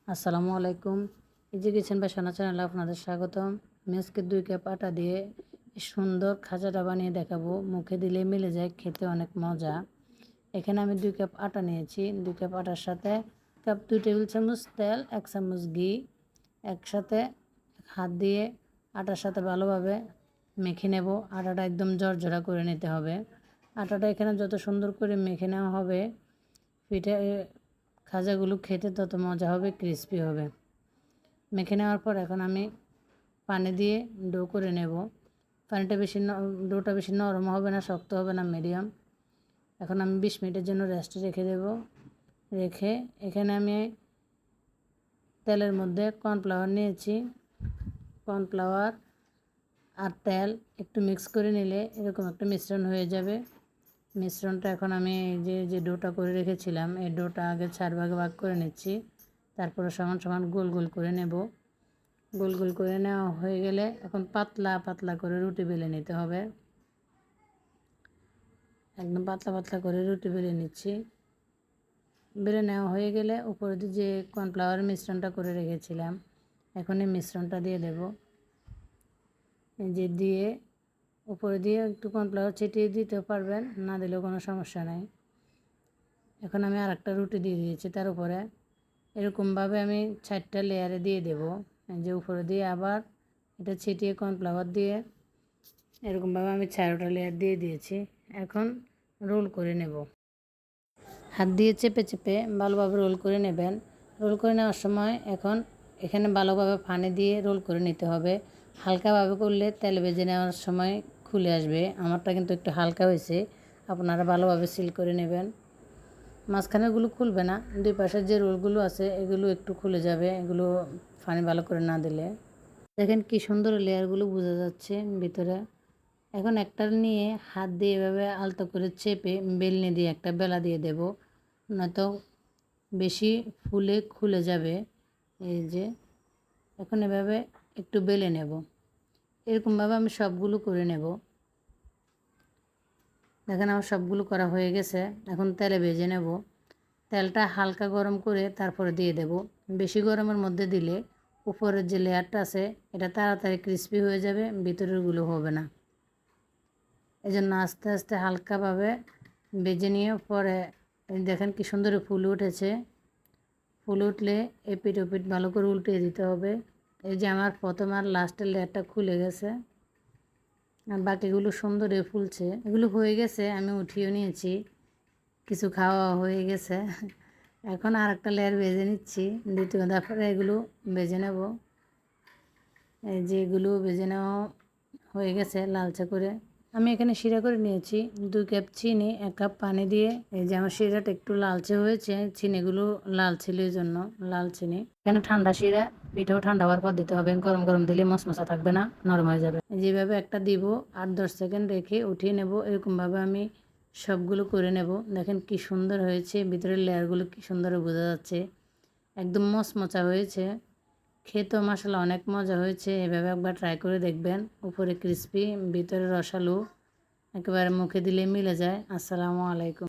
আসসালামু আলাইকুম। Easy kitchen by সোনা চ্যানেলে আপনাদের স্বাগতম। আমি আজকে 2 কাপ আটা দিয়ে সুন্দর খাজাটা বানিয়ে দেখাবো। মুখে দিলে মিলে যায়, খেতে অনেক মজা। এখানে আমি 2 কাপ আটা নিয়েছি। 2 কাপ আটার সাথে 2 টেবিল চামচ তেল, 1 চামচ ঘি একসাথে হাত দিয়ে আটার সাথে ভালোভাবে মেখে নেব। আটাটা একদম ঝরঝরা করে নিতে হবে। আটাটা এখানে যত সুন্দর করে মেখে নেওয়া হবে, পিঠে খাজাগুলো খেতে তত মজা হবে, ক্রিস্পি হবে। মেখে নেওয়ার পর এখন আমি পানি দিয়ে ডো করে নেব। পানিটা বেশি ডোটা বেশি নরম হবে না, শক্ত হবে না, মিডিয়াম। এখন আমি 20 মিনিটের জন্য রেস্টে রেখে দেব। রেখে এখানে আমি তেলের মধ্যে কর্নফ্লাওয়ার নিয়েছি। কর্নফ্লাওয়ার আর তেল একটু মিক্স করে নিলে এরকম একটা মিশ্রণ হয়ে যাবে। মিশ্রণটা এখন আমি যে ডোটা করে রেখেছিলাম, এই ডোটা আগে 4 ভাগে ভাগ করে নিচ্ছি। তারপরে সমান সমান গোল গোল করে নেব। গোল গোল করে নেওয়া হয়ে গেলে এখন পাতলা পাতলা করে রুটি বেলে নিতে হবে। একদম পাতলা পাতলা করে রুটি বেলে নিচ্ছি। বেলে নেওয়া হয়ে গেলে উপরে যে কর্নফ্লাওয়ার মিশ্রণটা করে রেখেছিলাম, এখন এই মিশ্রণটা দিয়ে দেব। যে দিয়ে উপরে দিয়ে একটু কর্নফ্লাওয়ার ছিটিয়ে দিতে পারবেন, না দিলেও কোনো সমস্যা নাই। এখন আমি আরেকটা রুটি দিয়ে দিয়েছি তার উপরে। এরকমভাবে আমি 4টা লেয়ারে দিয়ে দেব। যে উপরে দিয়ে আবার এটা ছিটিয়ে কর্নফ্লাওয়ার দিয়ে এরকমভাবে আমি 4টা লেয়ার দিয়ে দিয়েছি। এখন রোল করে নেব। হাত দিয়ে চেপে চেপে ভালোভাবে রোল করে নেবেন। রোল করে নেওয়ার সময় এখন এখানে ভালোভাবে পানি দিয়ে রোল করে নিতে হবে। হালকাভাবে করলে তেলে ভেজে নেওয়ার সময় খুলে আসবে। আমারটা কিন্তু একটু হালকা হয়েছে, আপনারা ভালোভাবে সিল করে নেবেন। মাঝখানেরগুলো খুলবে না, 2 পাশের যে রোলগুলো আছে এগুলো একটু খুলে যাবে, এগুলো পানি ভালো করে না দিলে। দেখেন কি সুন্দর লেয়ারগুলো বোঝা যাচ্ছে ভিতরে। এখন একটা নিয়ে হাত দিয়ে এভাবে আলতো করে চেপে বেলনি দিয়ে একটা বেলা দিয়ে দেব, নয়তো বেশি ফুলে খুলে যাবে। এই যে এখন এভাবে একটু বেলে নেব। এরকমভাবে আমি সবগুলো করে নেব। দেখেন আমার সবগুলো করা হয়ে গেছে। এখন তেলে ভেজে নেব। তেলটা হালকা গরম করে তারপরে দিয়ে দেব। বেশি গরমের মধ্যে দিলে উপরের যে লেয়ারটা আছে এটা তাড়াতাড়ি ক্রিস্পি হয়ে যাবে, ভিতরেরগুলো হবে না। এজন্য আস্তে আস্তে হালকাভাবে ভেজে নিয়ে পরে দেখেন কি সুন্দর ফুলে উঠেছে। ফুলে উঠলে এপিট ওপিট ভালো করে উল্টে দিতে হবে। এই যে আমার প্রথম আর লাস্টের লেয়ারটা খুলে গেছে, আর বাকিগুলো সুন্দর ফুলছে। এগুলো হয়ে গেছে, আমি উঠিয়ে নিয়েছি। কিছু খাওয়া হয়ে গেছে। এখন আর একটা লেয়ার ভেজে নিচ্ছি, দ্বিতীয় তারপরে এগুলো ভেজে নেব। এই যে এগুলো ভেজে নেওয়া হয়ে গেছে লালচে করে। আমি এখানে শিরা করে নিয়েছি 2 কাপ চিনি, 1 কাপ পানি দিয়ে। এই যে আমার শিরাটা একটু লালচে হয়েছে, চিনিগুলো লাল ছিল এই জন্য লাল চিনি। এখানে ঠান্ডা শিরা, পিঠাও ঠান্ডা হওয়ার পর দিতে হবে, গরম গরম দিলে মশমশা থাকবে না, নরম হয়ে যাবে। যেভাবে একটা দিব, 8-10 সেকেন্ড রেখে উঠিয়ে নেব। এরকমভাবে আমি সবগুলো করে নেব। দেখেন কি সুন্দর হয়েছে, ভিতরের লেয়ারগুলো কি সুন্দর বোঝা যাচ্ছে, একদম মচমচা হয়েছে। খেতেও মাশাআল্লাহ অনেক মজা হয়েছে। এভাবে একবার ট্রাই করে দেখবেন। উপরে ক্রিস্পি, ভিতরে রসালো, একেবারে মুখে দিলে মিলে যায়। আসসালামু আলাইকুম।